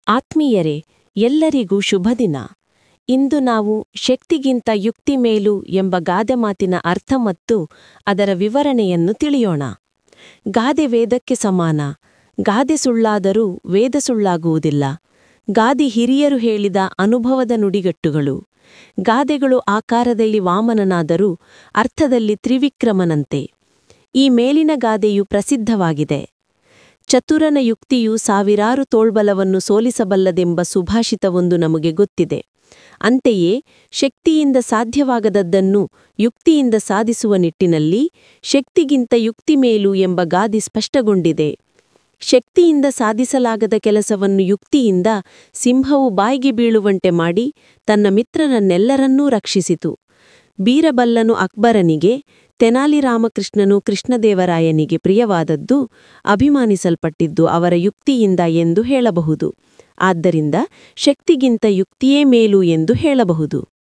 ಆತ್ಮೀಯರೇ, ಎಲ್ಲರಿಗೂ ಶುಭದಿನ. ಇಂದು ನಾವು ಶಕ್ತಿಗಿಂತ ಯುಕ್ತಿ ಮೇಲು ಎಂಬ ಗಾದೆ ಮಾತಿನ ಅರ್ಥ ಮತ್ತು ಅದರ ವಿವರಣೆಯನ್ನು ತಿಳಿಯೋಣ. ಗಾದೆ ವೇದಕ್ಕೆ ಸಮಾನ. ಗಾದೆ ಸುಳ್ಳಾದರೂ ವೇದ ಸುಳ್ಳಾಗುವುದಿಲ್ಲ. ಗಾದೆ ಹಿರಿಯರು ಹೇಳಿದ ಅನುಭವದ ನುಡಿಗಟ್ಟುಗಳು. ಗಾದೆಗಳು ಆಕಾರದಲ್ಲಿ ವಾಮನನಾದರೂ ಅರ್ಥದಲ್ಲಿ ತ್ರಿವಿಕ್ರಮನಂತೆ. ಈ ಮೇಲಿನ ಗಾದೆಯು ಪ್ರಸಿದ್ಧವಾಗಿದೆ. ಚತುರನ ಯುಕ್ತಿಯು ಸಾವಿರಾರು ತೋಳ್ಬಲವನ್ನು ಸೋಲಿಸಬಲ್ಲದೆಂಬ ಸುಭಾಷಿತವೊಂದು ನಮಗೆ ಗೊತ್ತಿದೆ. ಅಂತೆಯೇ ಶಕ್ತಿಯಿಂದ ಸಾಧ್ಯವಾಗದದ್ದನ್ನು ಯುಕ್ತಿಯಿಂದ ಸಾಧಿಸುವ ನಿಟ್ಟಿನಲ್ಲಿ ಶಕ್ತಿಗಿಂತ ಯುಕ್ತಿ ಮೇಲು ಎಂಬ ಗಾದೆ ಸ್ಪಷ್ಟಗೊಂಡಿದೆ. ಶಕ್ತಿಯಿಂದ ಸಾಧಿಸಲಾಗದ ಕೆಲಸವನ್ನು ಯುಕ್ತಿಯಿಂದ ಸಿಂಹವು ಬಾಯಿಗೆ ಬೀಳುವಂತೆ ಮಾಡಿ ತನ್ನ ಮಿತ್ರರನ್ನೆಲ್ಲರನ್ನೂ ರಕ್ಷಿಸಿತು. ಬೀರಬಲ್ಲನು ಅಕ್ಬರನಿಗೆ, ತೆನಾಲಿ ರಾಮಕೃಷ್ಣನು ಕೃಷ್ಣದೇವರಾಯನಿಗೆ ಪ್ರಿಯವಾದದ್ದು, ಅಭಿಮಾನಿಸಲ್ಪಟ್ಟಿದ್ದು ಅವರ ಯುಕ್ತಿಯಿಂದ ಎಂದು ಹೇಳಬಹುದು. ಆದ್ದರಿಂದ ಶಕ್ತಿಗಿಂತ ಯುಕ್ತಿಯೇ ಮೇಲು ಎಂದು ಹೇಳಬಹುದು.